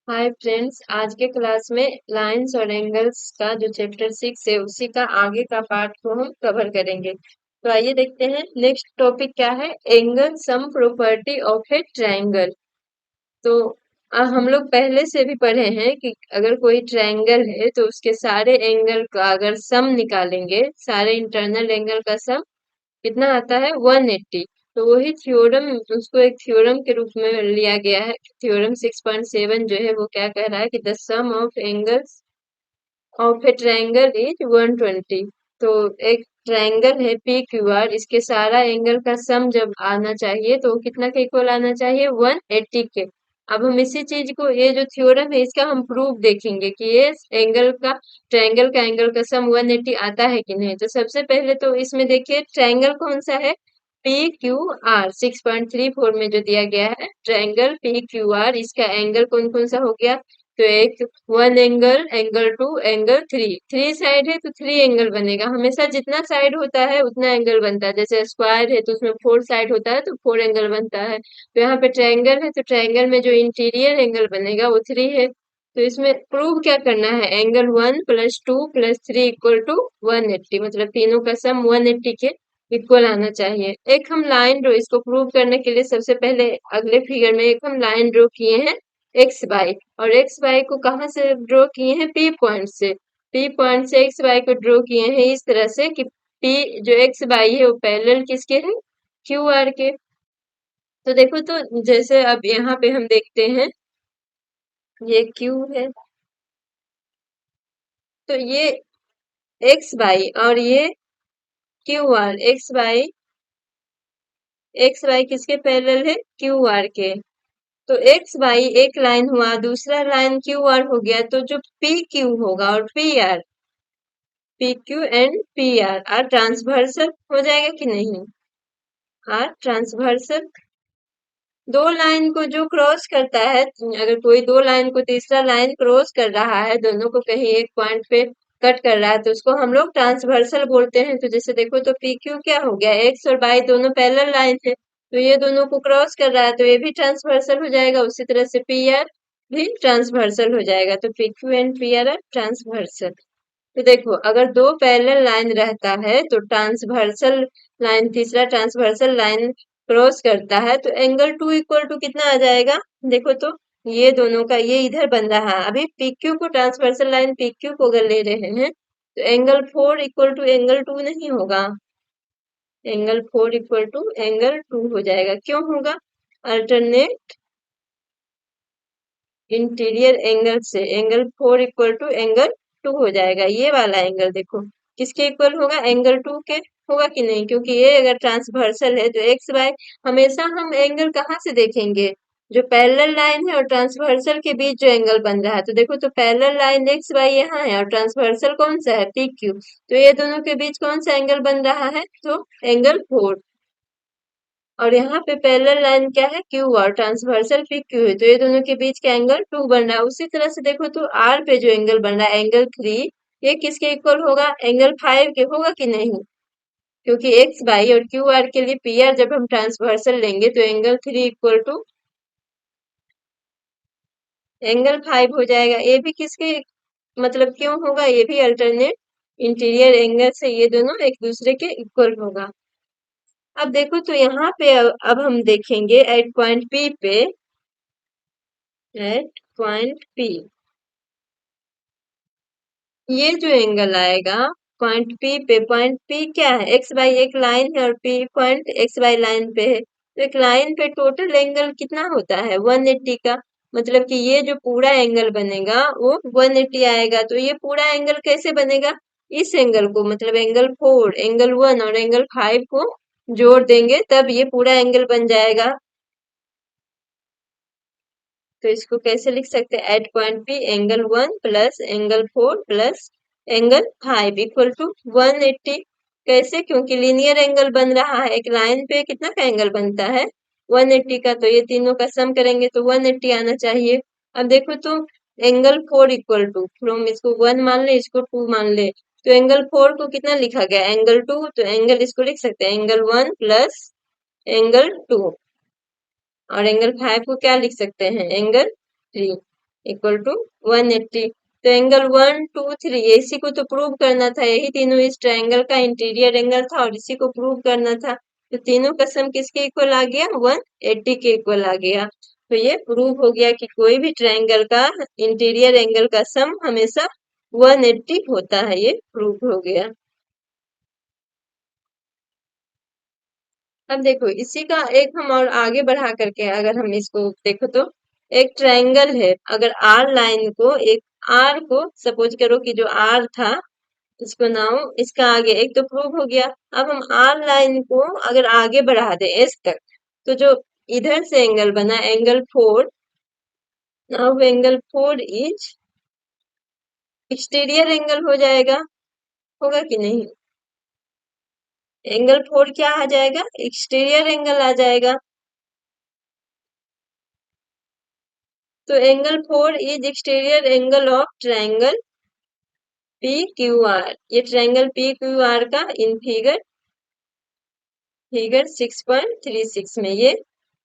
Hi friends, आज के class में लाइंस और एंगल्स का जो चैप्टर 6 है उसी का आगे का पार्ट को हम कवर करेंगे। तो आइए देखते हैं नेक्स्ट टॉपिक क्या है। Angle sum property of a triangle. तो हम लोग पहले से भी पढ़े हैं कि अगर कोई ट्रायंगल है तो उसके सारे एंगल का अगर सम निकालेंगे, सारे इंटरनल एंगल का सम कितना आता है 180। तो वही थ्योरम, उसको एक थ्योरम के रूप में लिया गया है। थ्योरम 6.7 जो है वो क्या कह रहा है कि the sum of angles of a triangle is 120। तो एक ट्रायंगल है पी क्यू आर, इसके सारा एंगल का सम जब आना चाहिए तो वो कितना के इक्वल आना चाहिए 180 के। अब हम इसी चीज को, ये जो थ्योरम है इसका हम प्रूफ देखेंगे कि ये एंगल का, ट्रायंगल का एंगल का सम 180 आता है कि नहीं। तो सबसे पहले तो इसमें देखिए ट्रायंगल कौन सा है, पी क्यू आर 6.34 में जो दिया गया है ट्रायंगल पी क्यू आर, इसका एंगल कौन कौन सा हो गया। तो एक one angle, angle two, angle three, three side है तो थ्री एंगल बनेगा। हमेशा जितना साइड होता है उतना एंगल बनता है। जैसे स्क्वायर है तो उसमें फोर साइड होता है तो फोर एंगल बनता है। तो यहाँ पे ट्रायंगल है तो ट्रायंगल में जो इंटीरियर एंगल बनेगा वो थ्री है। तो इसमें प्रूव क्या करना है, एंगल 1 + 2 + 3 इक्वल टू 180, मतलब तीनों का सम 180 के इक्वल आना चाहिए। एक हम लाइन ड्रॉ, इसको प्रूव करने के लिए सबसे पहले अगले फिगर में एक हम लाइन ड्रॉ किए हैं एक्स वाई, और एक्स वाई को कहाँ से ड्रॉ किए हैं, पी पॉइंट से। पी पॉइंट से एक्स वाई को ड्रॉ किए हैं इस तरह से कि पी जो एक्स वाई है वो पैरेलल किसके है, क्यू आर के। तो देखो, तो जैसे अब यहाँ पे हम देखते हैं ये क्यू है, तो ये एक्स वाई और ये क्यू आर, एक्स वाई किसके पैरेलल है, क्यू आर के। तो एक्स वाई एक लाइन हुआ, दूसरा लाइन क्यू आर हो गया। तो जो पी क्यू होगा और P R, P Q and P R are transversal हो जाएगा कि नहीं, आर ट्रांसवर्सल। दो लाइन को जो क्रॉस करता है, अगर कोई दो लाइन को तीसरा लाइन क्रॉस कर रहा है, दोनों को कहीं एक पॉइंट पे कट कर रहा है तो उसको हम लोग ट्रांसवर्सल बोलते हैं। तो जैसे देखो, तो पी क्यू क्या हो गया, एक्स और वाई दोनों पैरेलल लाइन है तो ये दोनों को क्रॉस कर रहा है तो ये भी ट्रांसवर्सल हो जाएगा। उसी तरह से पी आर भी ट्रांसवर्सल हो जाएगा। तो P Q and P are transversal. तो देखो, अगर दो पैरेलल लाइन रहता है तो ट्रांसवर्सल लाइन, तीसरा ट्रांसवर्सल लाइन क्रॉस करता है तो एंगल टू इक्वल टू कितना आ जाएगा। देखो तो ये दोनों का, ये इधर बन रहा है, अभी पी क्यू को, ट्रांसवर्सल लाइन पी क्यू को अगर ले रहे हैं तो angle four equal to angle two नहीं होगा, angle four equal to angle two हो जाएगा। क्यों होगा, अल्टरनेट इंटीरियर एंगल से angle four equal to angle two हो जाएगा। ये वाला एंगल देखो किसके इक्वल होगा, एंगल टू के होगा कि नहीं, क्योंकि ये अगर ट्रांसवर्सल है तो एक्स वाई, हमेशा हम एंगल कहाँ से देखेंगे, जो पैरेलल लाइन है और ट्रांसवर्सल के बीच जो एंगल बन रहा है। तो देखो, तो पैरेलल लाइन एक्स वाई यहाँ है और ट्रांसवर्सल कौन सा है, पी क्यू। तो ये दोनों के बीच कौन सा एंगल बन रहा है, तो एंगल फोर। और यहाँ पे पैरेलल लाइन क्या है, क्यू और ट्रांसवर्सल पी क्यू है तो ये दोनों के बीच का एंगल टू बन रहा है। उसी तरह से देखो, तो आर पे जो एंगल बन रहा है एंगल थ्री, ये किसके इक्वल होगा, एंगल फाइव के होगा कि नहीं, क्योंकि एक्स वाई और क्यू आर के लिए पी आर जब हम ट्रांसवर्सल लेंगे तो angle three equal to angle five हो जाएगा। ये भी किसके, मतलब क्यों होगा, ये भी अल्टरनेट इंटीरियर एंगल से ये दोनों एक दूसरे के इक्वल होगा। अब देखो, तो यहाँ पे अब हम देखेंगे एट पॉइंट पी पे, एट पॉइंट पी ये जो एंगल आएगा पॉइंट पी पे, पॉइंट पी क्या है, एक्स वाई एक लाइन है और P point X Y line पे है। तो एक लाइन पे टोटल एंगल कितना होता है 180 का, मतलब कि ये जो पूरा एंगल बनेगा वो 180 आएगा। तो ये पूरा एंगल कैसे बनेगा, इस एंगल को, मतलब एंगल फोर, एंगल वन और एंगल फाइव को जोड़ देंगे तब ये पूरा एंगल बन जाएगा। तो इसको कैसे लिख सकते हैं, at point P angle one plus angle four plus angle five equal to 180। कैसे, क्योंकि लीनियर एंगल बन रहा है, एक लाइन पे कितना का एंगल बनता है 180 का, तो ये तीनों का सम करेंगे तो 180 आना चाहिए। अब देखो, तो angle four equal to, from इसको वन मान ले, इसको टू मान ले, तो एंगल फोर को कितना लिखा गया, एंगल टू, तो एंगल इसको लिख सकते हैं angle one plus angle two, और एंगल फाइव को क्या लिख सकते हैं, एंगल थ्री। Equal to 180। तो एंगल 1 2 3 इसी को तो प्रूव करना था, यही तीनों इस ट्रायंगल का इंटीरियर एंगल था और इसी को प्रूव करना था। तो तीनों का सम किसके इक्वल आ गया, 180 के इक्वल आ गया। तो ये प्रूव हो गया कि कोई भी ट्रायंगल का इंटीरियर एंगल का सम हमेशा 180 होता है, ये प्रूव हो गया। अब देखो इसी का एक हम और आगे बढ़ा करके अगर हम इसको देखो तो एक ट्रायंगल है, अगर आर लाइन को एक आर को सपोज करो कि जो आर था इसको नाउ इसका आगे एक तो प्रूव हो गया। अब हम आर लाइन को अगर आगे बढ़ा दे एस तक, तो जो इधर से एंगल बना angle 4, now angle 4 is exterior angle हो जाएगा, होगा कि नहीं। एंगल 4 क्या आ जाएगा, एक्सटीरियर एंगल आ जाएगा। तो angle 4 is exterior angle of triangle P Q are. ये ट्रायंगल पी क्यू आर का इन फिगर 6.36 में ये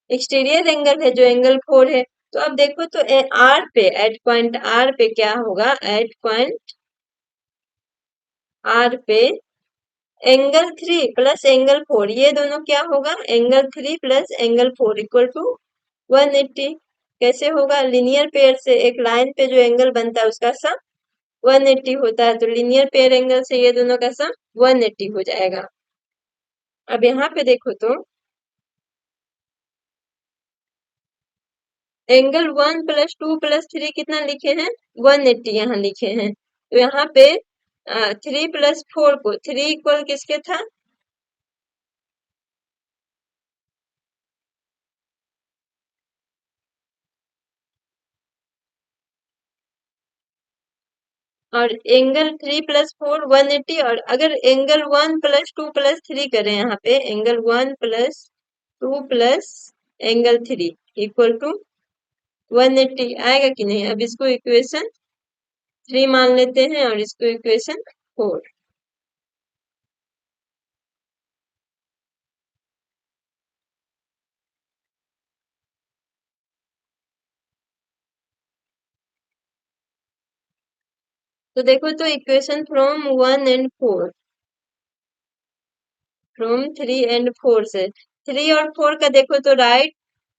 एक्सटीरियर एंगल है जो एंगल 4 है। तो अब देखो तो आर पे एट पॉइंट आर पे क्या होगा, एट पॉइंट आर पे एंगल 3 प्लस एंगल 4 ये दोनों क्या होगा, angle 3 plus angle 4 equal to 180। कैसे होगा, लिनियर पेयर से एक लाइन पे जो एंगल बनता है उसका सम 180 होता है, तो लिनियर पेयर एंगल से ये दोनों का सम 180 हो जाएगा। अब यहाँ पे देखो तो एंगल 1 + 2 + 3 कितना लिखे हैं, 180 यहाँ लिखे हैं। तो यहाँ पे 3 + 4 को 3 इक्वल किसके था, और एंगल 3 + 4 180, और अगर एंगल 1 + 2 + 3 करें यहाँ पे angle 1 + 2 plus angle 3 equal to 180 आएगा कि नहीं। अब इसको इक्वेशन 3 मान लेते हैं और इसको इक्वेशन 4। तो देखो तो equation from 1 and 4, from 3 and 4 से 3 और 4 का देखो तो राइट,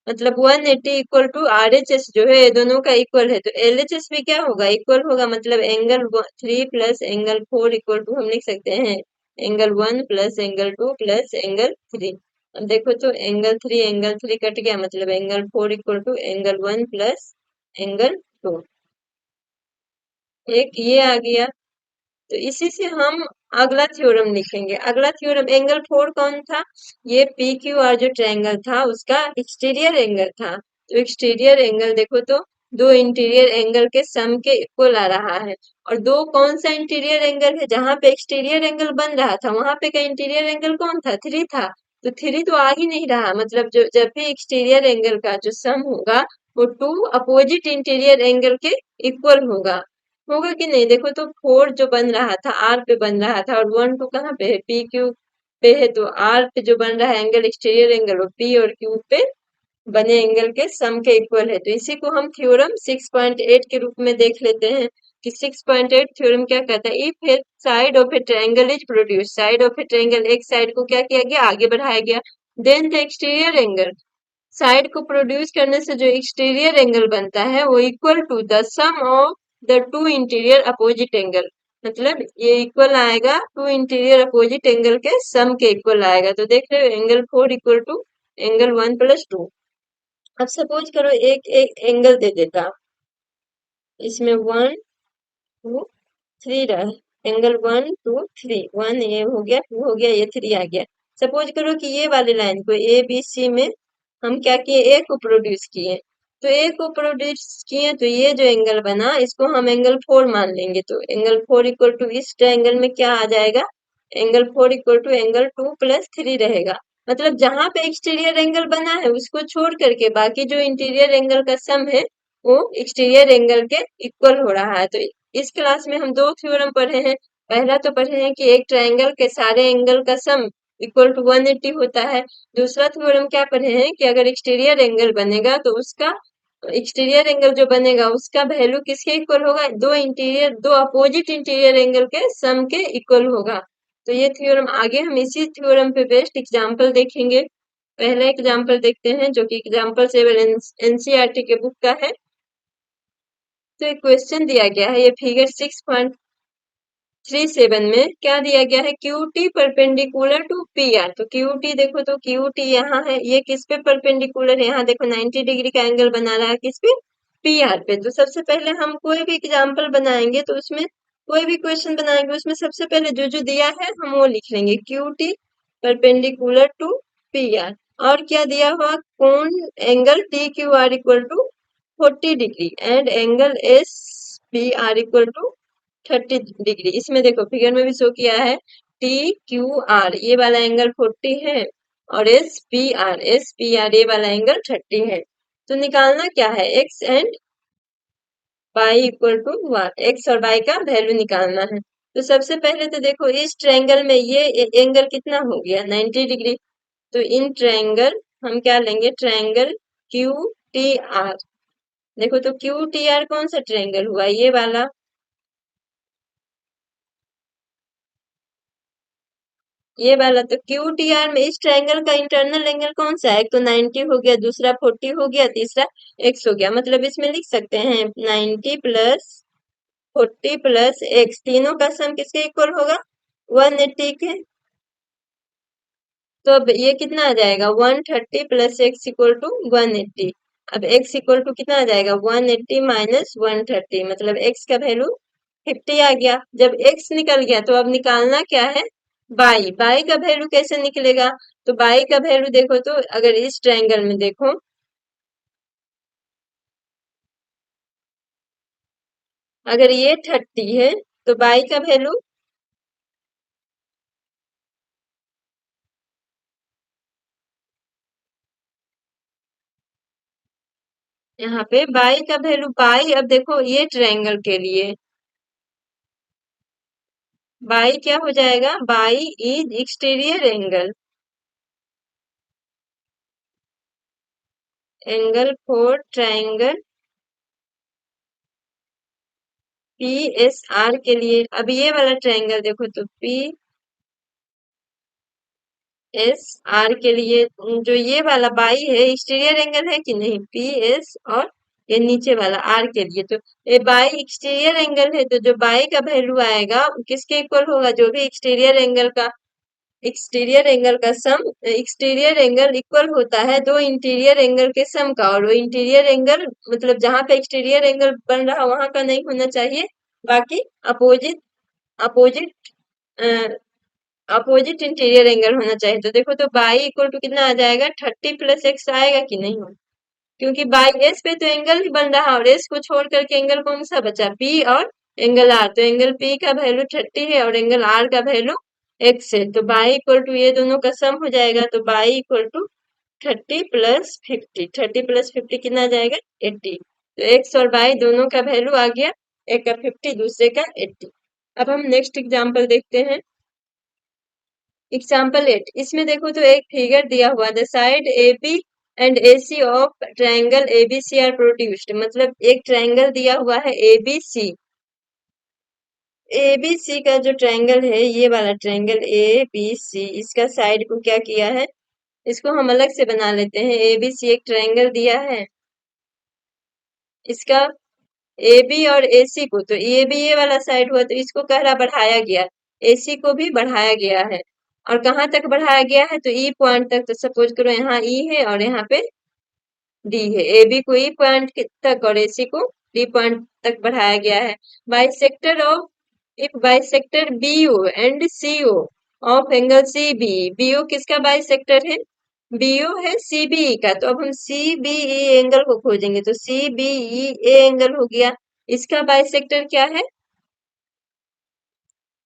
मतलब 180 equal to R H S जो है ये दोनों का इक्वल है, तो एल एच एस भी क्या होगा, इक्वल होगा, मतलब angle 3 plus angle 4 equal to हम लिख सकते हैं angle 1 plus angle 2 plus angle 3। अब देखो तो एंगल 3 कट गया, मतलब angle 4 equal to angle 1 plus angle 2, एक ये आ गया। तो इसी से हम अगला थ्योरम लिखेंगे। अगला थ्योरम एंगल 4 कौन था, ये पी क्यू आर जो ट्रायंगल था उसका एक्सटीरियर एंगल था। तो एक्सटीरियर एंगल देखो तो दो इंटीरियर एंगल के सम के इक्वल आ रहा है, और दो कौन सा इंटीरियर एंगल है, जहां पे एक्सटीरियर एंगल बन रहा था वहां पे का इंटीरियर एंगल कौन था, 3 था। तो 3 तो आ ही नहीं रहा, मतलब जो जब भी एक्सटीरियर एंगल का जो सम होगा वो 2 अपोजिट इंटीरियर एंगल के इक्वल होगा, होगा कि नहीं। देखो तो 4 जो बन रहा था आर पे बन रहा था, और 1 2 कहाँ पे है, पी क्यू पे है, तो आर पे जो बन रहा है एंगल एक्सटीरियर एंगल वो पी और क्यू पे बने एंगल के सम के इक्वल है। तो इसी को हम थ्योरम 6.8 के रूप में देख लेते हैं कि 6.8 थ्योरम क्या कहता है, if a side of a triangle is produce, side of a triangle एक साइड को क्या किया गया, आगे बढ़ाया गया, then the exterior angle, side को प्रोड्यूस करने से जो एक्सटीरियर एंगल बनता है वो equal to the sum of the two interior opposite angle, मतलब ये इक्वल आएगा टू इंटीरियर अपोजिट एंगल के सम के इक्वल आएगा। तो देख रहे हो एंगल 4 इक्वल टू एंगल 1 + 2। अब सपोज करो एक एक एंगल दे देता, इसमें 1 2 3 रहा, एंगल 1 2 3, 1 ये हो गया, 2 हो गया, ये 3 आ गया। सपोज करो कि ये वाली लाइन को ए बी सी में हम क्या किए, ए को प्रोड्यूस किए, तो ए को प्रोड्यूस किए तो ये जो एंगल बना इसको हम एंगल 4 मान लेंगे। तो एंगल 4 इक्वल टू इस ट्रायंगल में क्या आ जाएगा, एंगल 4 इक्वल टू एंगल 2 + 3 रहेगा, मतलब जहां पे एक्सटीरियर एंगल बना है उसको छोड़ करके बाकी जो इंटीरियर एंगल का सम है वो एक्सटीरियर एंगल के इक्वल हो रहा है। तो इस क्लास में हम दो थ्योरम पढ़े हैं। पहला तो पढ़े हैं कि एक ट्रायंगल के सारे एंगल का सम इक्वल टू 180 होता है। दूसरा थ्योरम क्या पढ़े हैं कि अगर एक्सटीरियर एंगल बनेगा तो उसका एक्सटीरियर एंगल जो बनेगा उसका वैल्यू किसके इक्वल होगा, दो अपोजिट इंटीरियर एंगल के सम के इक्वल होगा। तो ये थ्योरम आगे हम इसी थ्योरम पे बेस्ड एग्जांपल देखेंगे। पहला एग्जांपल देखते हैं जो कि एग्जांपल 7 एनसीईआरटी के बुक का है। तो एक क्वेश्चन दिया गया है, ये फिगर 6.37 में क्या दिया गया है, Q T perpendicular to P R. तो क्यू टी देखो, तो क्यू टी यहाँ है, ये किस पे परपेंडिकुलर है, यहाँ देखो 90 डिग्री का एंगल बना रहा है किस पे, पी आर पे। तो सबसे पहले हम कोई भी एग्जाम्पल बनाएंगे तो उसमें कोई भी क्वेश्चन बनाएंगे उसमें सबसे पहले जो जो दिया है हम वो लिख लेंगे, Q T perpendicular to P R. और क्या दिया हुआ, कोण angle T Q R equal to 40 degree and angle S P R equal to 30 degree. इसमें देखो फिगर में भी शो किया है, टी क्यू आर ये वाला एंगल 40 है और एस पी आर ये वाला एंगल 30 है। तो निकालना क्या है, X and Y equal to X और वाई का वैल्यू निकालना है। तो सबसे पहले तो देखो इस ट्रायंगल में ये एंगल कितना हो गया, 90 डिग्री। तो इन ट्रायंगल हम क्या लेंगे, ट्रायंगल क्यू टी आर। देखो तो क्यू टी आर कौन सा ट्रायंगल हुआ, ये वाला, ये वाला। तो क्यू टी आर में इस ट्रायंगल का इंटरनल एंगल कौन सा है, एक तो 90 हो गया, दूसरा 40 हो गया, तीसरा एक्स हो गया। मतलब इसमें लिख सकते हैं 90 प्लस 40 प्लस एक्स, तीनों का सम किसके इक्वल होगा, 180 के। तो अब ये कितना आ जाएगा, 130 प्लस एक्स इक्वल टू 180। अब एक्स इक्वल टू कितना आ जाएगा, 180 माइनस 130, मतलब एक्स का वैल्यू 50 आ गया। जब एक्स निकल गया तो अब निकालना क्या है, बाई। बाई का वैल्यू कैसे निकलेगा, तो बाई का वैल्यू देखो, तो अगर इस ट्रायंगल में देखो, अगर ये 30 है तो बाई का वैल्यू, यहाँ पे बाई का वैल्यू, बाई अब देखो ये ट्रायंगल के लिए बाई क्या हो जाएगा, by is exterior angle, angle for triangle P S R के लिए। अब ये वाला ट्रायंगल देखो, तो पी एस आर के लिए जो ये वाला बाई है एक्सटीरियर एंगल है कि नहीं, पी एस, और ये नीचे वाला आर के लिए, तो ये बाई एक्सटीरियर एंगल है। तो जो बाई का वैल्यू आएगा वो किसके इक्वल होगा, जो भी एक्सटीरियर एंगल का सम, एक्सटीरियर एंगल इक्वल होता है दो इंटीरियर एंगल के सम का। और वो इंटीरियर एंगल मतलब जहां पे एक्सटीरियर एंगल बन रहा वहां का नहीं होना चाहिए, बाकी opposite opposite opposite interior angle होना चाहिए। तो देखो तो बाई इक्वल टू कितना आ जाएगा, 30 प्लस एक्स आएगा कि नहीं, हो क्योंकि बाई एस पे तो एंगल ही बन रहा है और एस को छोड़ करके एंगल कौन सा बचा, पी और एंगल आर। तो एंगल पी का वैल्यू 30 है और एंगल आर का वैल्यू एक्स है। तो बाई इक्वल टू ये दोनों का सम हो जाएगा, तो Y equal to 30 plus 50, 30 plus 50 कितना आ जाएगा, 80। तो एक्स और बाई दोनों का वैल्यू आ गया, एक का 50 दूसरे का 80। अब हम नेक्स्ट एग्जाम्पल देखते हैं, एग्जाम्पल 8। इसमें देखो तो एक फिगर दिया हुआ, the side A B and A C of triangle A B C are produced. मतलब एक ट्रायंगल दिया हुआ है ए बी सी, ए बी सी का जो ट्रायंगल है ये वाला ट्रायंगल ए बी सी, इसका साइड को क्या किया है, इसको हम अलग से बना लेते हैं। ए बी सी एक ट्रायंगल दिया है, इसका ए बी और ए सी को, तो ए बी ये वाला साइड हुआ तो इसको कह रहा बढ़ाया गया, ए सी को भी बढ़ाया गया है। और कहाँ तक बढ़ाया गया है, तो ई पॉइंट तक। तो सपोज करो यहाँ ई है और यहाँ पे डी है, ए बी को ई पॉइंट तक और ए सी को डी पॉइंट तक बढ़ाया गया है। Bisector of, if bisector B O and C O of angle C B, B O किसका बाइसेक्टर है, बी ओ है सी बी ई का। तो अब हम सी बी ई एंगल को खोजेंगे, तो C B E A angle हो गया, इसका बाइसेक्टर क्या है,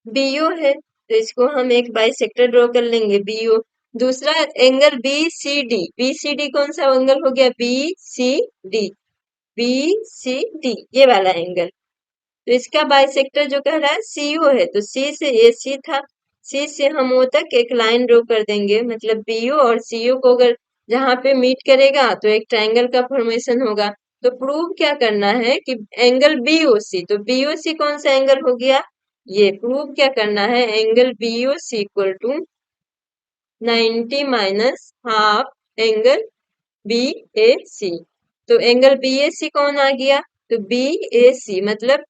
बीओ है। तो इसको हम एक बाइसेक्टर ड्रॉ कर लेंगे, बीओ। दूसरा angle B C D, B C D कौन सा एंगल हो गया, B C D, B C D ये वाला एंगल। तो इसका बाइसेक्टर जो कह रहा है सीओ है, तो सी से ए सी था, सी से हम ओ तक एक लाइन ड्रॉ कर देंगे। मतलब बीओ और सीओ को अगर जहां पे मीट करेगा तो एक ट्रायंगल का फॉर्मेशन होगा। तो प्रूव क्या करना है कि एंगल बीओसी, तो बीओसी कौन सा एंगल हो गया, ये प्रूव क्या करना है, angle BOC equal to 90 minus half angle B A C. तो एंगल बी ए सी कौन आ गया, तो बी ए सी मतलब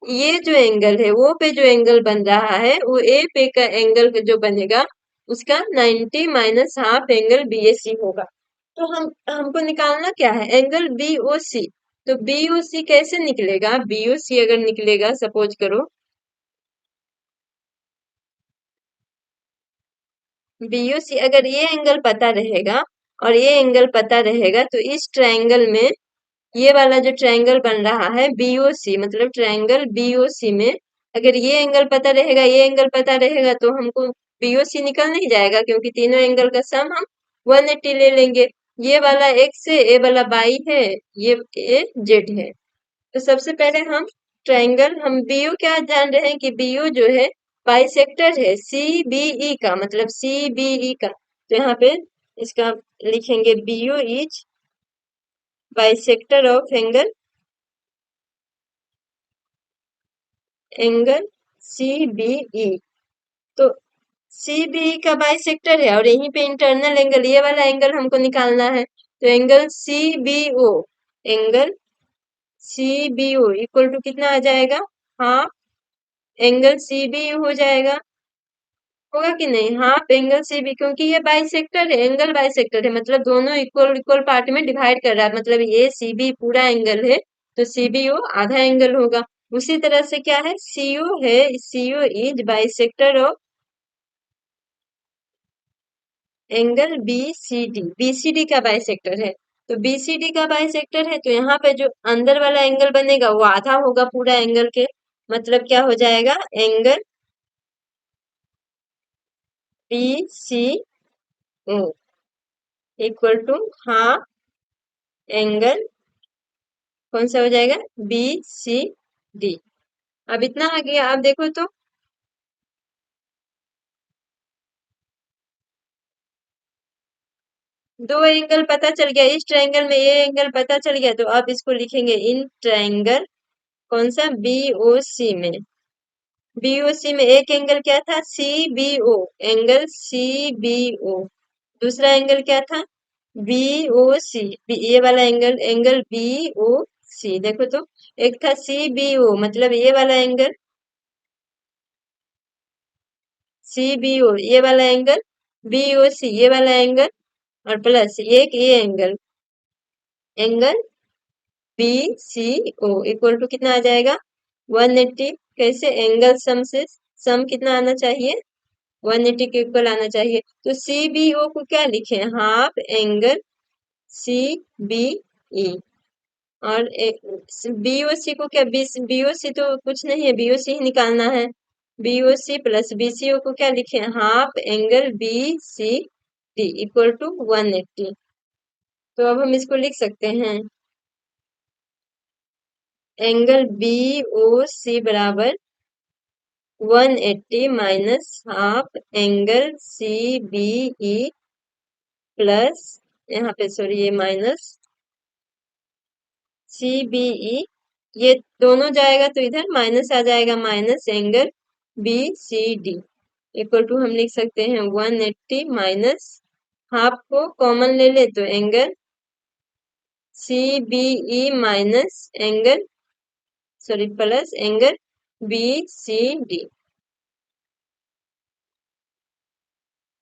ये जो एंगल है वो पे जो एंगल बन रहा है वो ए पे का एंगल जो बनेगा उसका 90 minus half angle B A सी होगा। तो हमको निकालना क्या है, एंगल बी ओ सी। तो बी ओ सी कैसे निकलेगा, बी ओ सी अगर निकलेगा, सपोज करो बीओसी, अगर ये एंगल पता रहेगा और ये एंगल पता रहेगा तो इस ट्रायंगल में ये वाला जो ट्रायंगल बन रहा है बीओसी मतलब ट्रायंगल बीओसी में अगर ये एंगल पता रहेगा, ये एंगल पता रहेगा तो हमको बीओसी निकल नहीं जाएगा, क्योंकि तीनों एंगल का सम हम 180 ले लेंगे। ये वाला एक्स है, ये वाला वाई है, ये जेड है। तो सबसे पहले हम बीओ क्या जान रहे हैं कि बीओ जो है बाइसेक्टर है सी बी ई का, मतलब सी बी ई का। तो यहाँ पे इसका लिखेंगे BO is bisector of angle C B E. तो सी बी ई का बाइसेक्टर है और यहीं पे इंटरनल एंगल ये वाला एंगल हमको निकालना है। तो angle C B O, angle C B O equal to कितना आ जाएगा, हाफ एंगल सी बी हो जाएगा, होगा कि नहीं, हाफ एंगल सी बी, क्योंकि ये बाइसेक्टर है, एंगल बाइसेक्टर है मतलब दोनों इक्वल इक्वल पार्ट में डिवाइड कर रहा है, मतलब ये सी बी पूरा एंगल है तो सी बी ओ आधा एंगल होगा। उसी तरह से क्या है, सीओ है, CO is bisector of angle B C D, B C D का बाइसेक्टर है। तो बी सी डी का बाइसेक्टर है तो यहाँ पे जो अंदर वाला एंगल बनेगा वो आधा होगा पूरा एंगल के, मतलब क्या हो जाएगा, angle B C O equal to half angle कौन सा हो जाएगा, बी सी डी। अब इतना आ गया, अब देखो तो दो एंगल पता चल गया, इस ट्रायंगल में ये एंगल पता चल गया, तो अब इसको लिखेंगे इन ट्रायंगल कौन सा, बी ओ सी में। बी ओ सी में एक एंगल क्या था, C B O, angle C B O. दूसरा एंगल क्या था, बी ओ सी, ये वाला angle, angle B O C. देखो तो एक था सी बी ओ मतलब ये वाला एंगल सी बी ओ, ये वाला एंगल बी ओ सी, ये वाला एंगल, और प्लस एक ये angle, angle B C O equal to कितना आ जाएगा, 180। कैसे, एंगल सम से सम कितना आना चाहिए, 180 के इक्वल आना चाहिए। तो सी बी ओ को क्या लिखे, half angle C B E, और बीओसी को क्या, बीओसी तो कुछ नहीं है, बीओसी ही निकालना है। बीओसी प्लस बीसीओ को क्या लिखे, half angle B C D equal to 180। तो अब हम इसको लिख सकते हैं, एंगल बी ओ सी बराबर 180 minus half angle C B E plus, यहाँ पे सॉरी ये माइनस सी बी ई, ये दोनों जाएगा तो इधर माइनस आ जाएगा, minus angle B C D equal to हम लिख सकते हैं 180 माइनस हाफ को कॉमन ले ले तो angle C B E minus angle sorry plus angle B C D.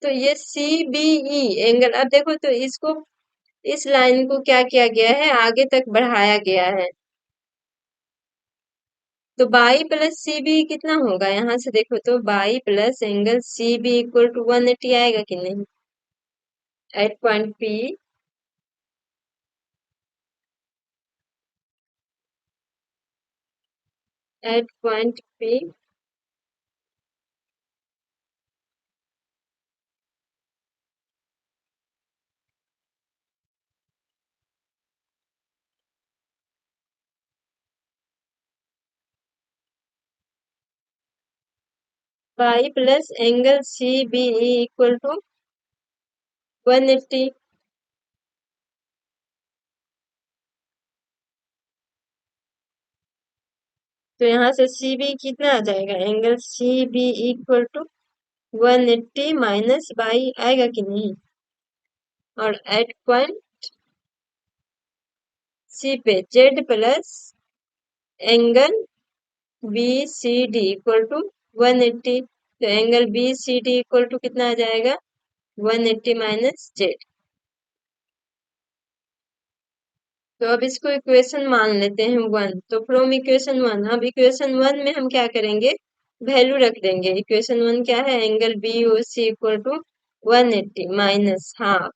तो ये सी बी ई एंगल, अब देखो तो इसको, इस लाइन को क्या किया गया है, आगे तक बढ़ाया गया है। तो बाई प्लस सी बी कितना होगा, यहाँ से देखो तो y plus angle C B equal to 180 आएगा कि नहीं, at point P at point P y plus angle C B equal to 180। तो यहाँ से सी बी कितना आ जाएगा, angle C B equal to 180 minus y आएगा कि नहीं, और एट पॉइंट सी पे z plus angle B C D equal to 180। तो angle B C D equal to कितना आ जाएगा, 180 माइनस जेड। तो अब इसको इक्वेशन मान लेते हैं 1। तो फ्रॉम इक्वेशन 1, अब इक्वेशन 1 में हम क्या करेंगे, वैल्यू रख देंगे। इक्वेशन 1 क्या है, angle B O C equal to 180 minus half.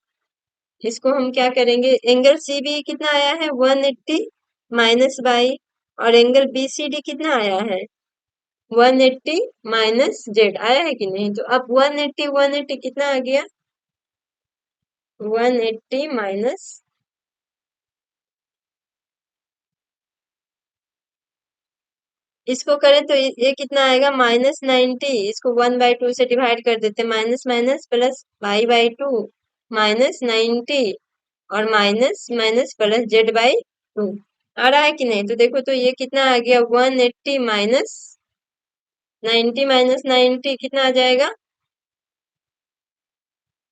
इसको हम क्या करेंगे, एंगल सी बी कितना आया है 180 माइनस बाई, और एंगल बी सी डी कितना आया है 180 माइनस जेड, आया है कि नहीं। तो अब 180 कितना आ गया, 180 माइनस, इसको करें तो ये कितना आएगा -90। इसको 1/2 से डिवाइड कर देते हैं, माइनस माइनस प्लस y/2 -90, और माइनस माइनस प्लस z/2 आ रहा है कि नहीं। तो देखो तो ये कितना आ गया, 180 माइनस 90 माइनस 90 कितना आ जाएगा,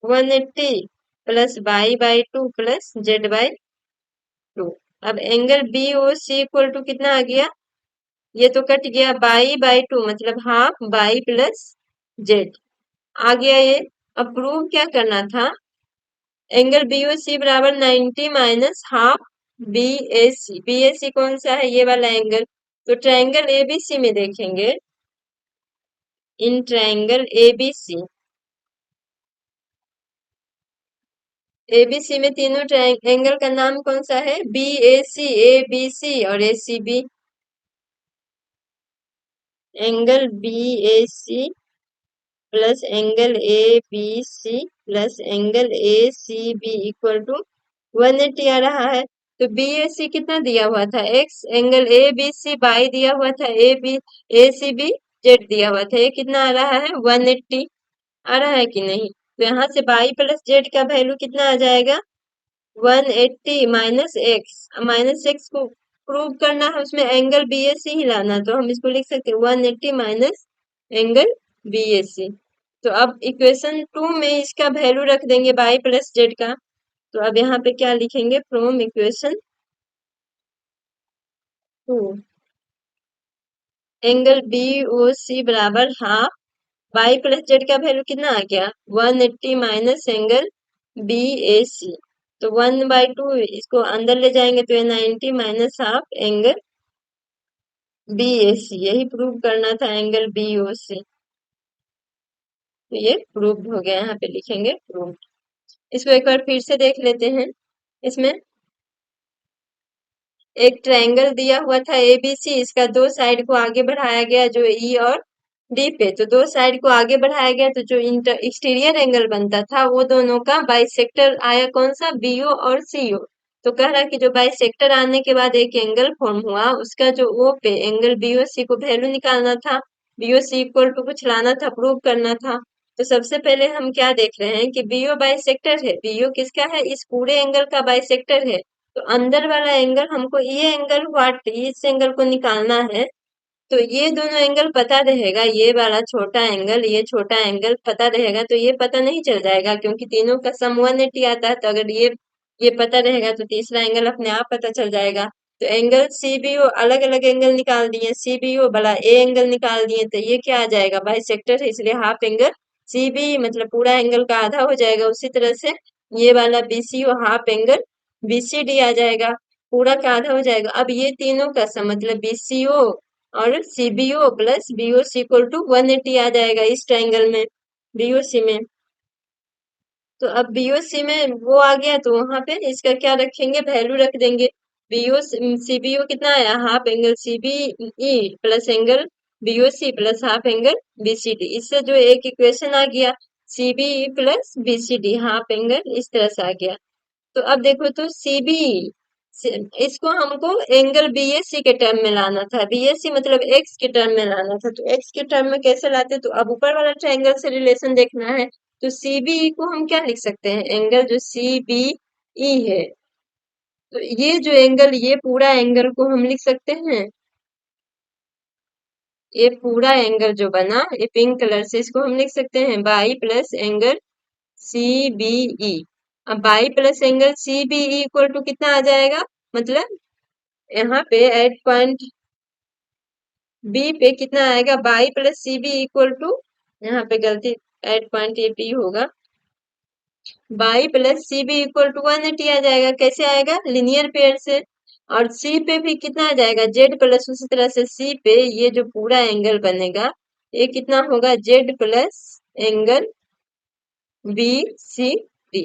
180 प्लस y/2 प्लस z/2। अब angle B O C equal to कितना आ गया, ये तो कट गया, y/2 मतलब हाफ y प्लस जेड आ गया ये। अब प्रूव क्या करना था, एंगल बी ओ सी बराबर 90 minus half B A C. B A सी कौन सा है, ये वाला एंगल। तो ट्रायंगल एबीसी में देखेंगे, इन ट्रायंगल एबीसी, एबीसी में तीनों एंगल का नाम कौन सा है, B A C, A B C और A C B. Angle B A C plus angle A B C plus angle A C B equal to 180 आ रहा है। तो बी ए सी कितना दिया हुआ था x, angle A B C y दिया हुआ था, ए सी बी जेड दिया हुआ था, ये कितना आ रहा है 180 आ रहा है कि नहीं। तो यहाँ से बाई प्लस जेड का वैल्यू कितना आ जाएगा, 180 माइनस एक्स को प्रूव करना है, उसमें एंगल बी ए सी ही लाना, तो हम इसको लिख सकते हैं 180 minus angle B A C. तो अब इक्वेशन 2 में इसका वैल्यू रख देंगे बाई प्लस जेड का। तो अब यहाँ पे क्या लिखेंगे, from equation 2 angle B O C बराबर हाफ बाई प्लस जेड का वैल्यू कितना आ गया, 180 minus angle B A C. तो 1/2 इसको अंदर ले जाएंगे तो ये 90 minus half angle B A C, यही प्रूव करना था एंगल बी ओ सी। तो ये प्रूव हो गया, यहाँ पे लिखेंगे प्रूव। इसको एक बार फिर से देख लेते हैं। इसमें एक ट्रायंगल दिया हुआ था एबीसी, इसका दो साइड को आगे बढ़ाया गया जो ई और डी पे, तो दो साइड को आगे बढ़ाया गया तो जो एक्सटीरियर एंगल बनता था वो दोनों का बाइसेक्टर आया, कौन सा, बीओ और सीओ। तो कह रहा कि जो बाइसेक्टर आने के बाद एक एंगल फॉर्म हुआ, उसका जो ओ पे एंगल बीओ सी को वैल्यू निकालना था, बीओ सी इक्वल टू कुछ लाना था, प्रूव करना था। तो सबसे पहले हम क्या देख रहे हैं कि बीओ बाइसेक्टर है, बीओ किसका है, इस पूरे एंगल का बाइसेक्टर है। तो अंदर वाला एंगल हमको, ये एंगल व्हाट, इस एंगल को निकालना है। तो ये दोनों एंगल पता रहेगा, ये वाला छोटा एंगल, ये छोटा एंगल पता रहेगा, तो ये पता नहीं चल जाएगा क्योंकि तीनों का सम 180 आता है। तो अगर ये पता रहेगा तो तीसरा एंगल अपने आप पता चल जाएगा। तो एंगल सीबीओ, अलग अलग एंगल निकाल दिए, सीबीओ बड़ा ए एंगल निकाल दिए, तो ये क्या आ जाएगा, बाइसेक्टर है, इसलिए हाफ एंगल सीबी मतलब पूरा एंगल का आधा हो जाएगा। उसी तरह से ये वाला बीसीओ हाफ एंगल बीसीडी आ जाएगा, पूरा का आधा हो जाएगा। अब ये तीनों का सम मतलब बीसीओ और CBO plus BOC equal to 180 आ जाएगा इस ट्रायंगल में, बीओसी में। तो अब बीओसी में वो आ गया तो वहां पे इसका क्या रखेंगे, वैल्यू रख देंगे। बीओ सीबीओ कितना आया, half angle CBE plus angle BOC plus half angle BCD. इससे जो एक इक्वेशन आ गया, CBE plus BCD half angle, इस तरह से आ गया। तो अब देखो तो सीबीई, इसको हमको एंगल बीएससी के टर्म में लाना था, बीएससी मतलब एक्स के टर्म में लाना था। तो एक्स के टर्म में कैसे लाते, तो अब ऊपर वाला ट्रायंगल से रिलेशन देखना है। तो सीबीई को हम क्या लिख सकते हैं, एंगल जो सीबीई है, तो ये जो एंगल, ये पूरा एंगल को हम लिख सकते हैं ये पूरा एंगल जो बना ये पिंक कलर से, इसको हम लिख सकते हैं Y plus angle C B E. अब Y plus angle C B E equal to कितना आ जाएगा, मतलब यहाँ पे एट पॉइंट बी पे कितना आएगा, y plus C B equal to, यहाँ पे गलती, एट पॉइंट ए पी होगा, y plus C B equal to 180 आ जाएगा। कैसे आएगा, लिनियर पेयर से। और सी पे भी कितना आ जाएगा, जेड प्लस, उसी तरह से सी पे ये जो पूरा एंगल बनेगा ये कितना होगा, z plus angle B C D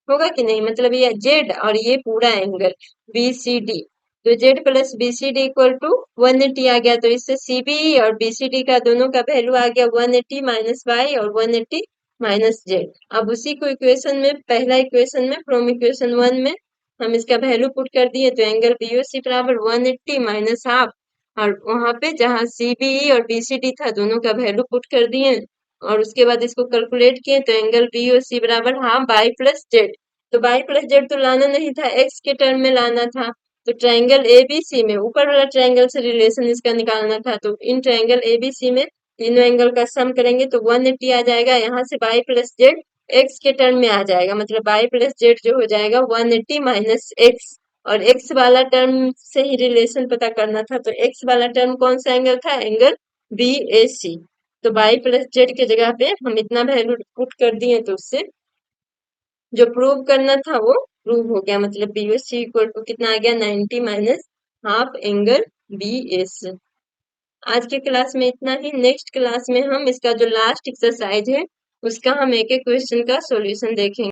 होगा कि नहीं, मतलब ये जेड और ये पूरा एंगल बी सी डी, तो z plus B C D equal to 180 आ गया। तो इससे सी बी और बी सी डी का दोनों का वैल्यू आ गया 180 माइनस वाई और 180 माइनस जेड। अब उसी को इक्वेशन में, पहला इक्वेशन में फ्रॉम इक्वेशन 1 में हम इसका वैल्यू पुट कर दिए, तो एंगल बी ओ सी बराबर 180 माइनस हाफ, और वहां पे जहां सी बी ई और बी सी डी था दोनों का वैल्यू पुट कर दिए, और उसके बाद इसको कैलकुलेट किए, तो एंगल बी ओ सी बराबर हाफ बाई प्लस जेड। तो बाई प्लस जेड तो लाना नहीं था, एक्स के टर्म में लाना था। तो ट्रायंगल एबीसी में ऊपर वाला ट्रायंगल से रिलेशन इसका निकालना था, तो इन ट्रायंगल एबीसी में तीनों एंगल का सम करेंगे तो 180 आ जाएगा। यहाँ से बाई प्लस जेड एक्स के टर्म में आ जाएगा, मतलब बाई प्लस जेड जो हो जाएगा 180 माइनस एक्स, और एक्स वाला टर्म से ही रिलेशन पता करना था, तो एक्स वाला टर्म कौन सा एंगल था, एंगल बी ए सी। तो बाई प्लस जेड के जगह पे हम इतना वैल्यू पुट कर दिए, तो उससे जो प्रूव करना था वो प्रूव हो गया, मतलब B S C equal to कितना आ गया, 90 minus half angle B S. आज के क्लास में इतना ही। नेक्स्ट क्लास में हम इसका जो लास्ट एक्सरसाइज है उसका हम एक एक क्वेश्चन का सॉल्यूशन देखेंगे।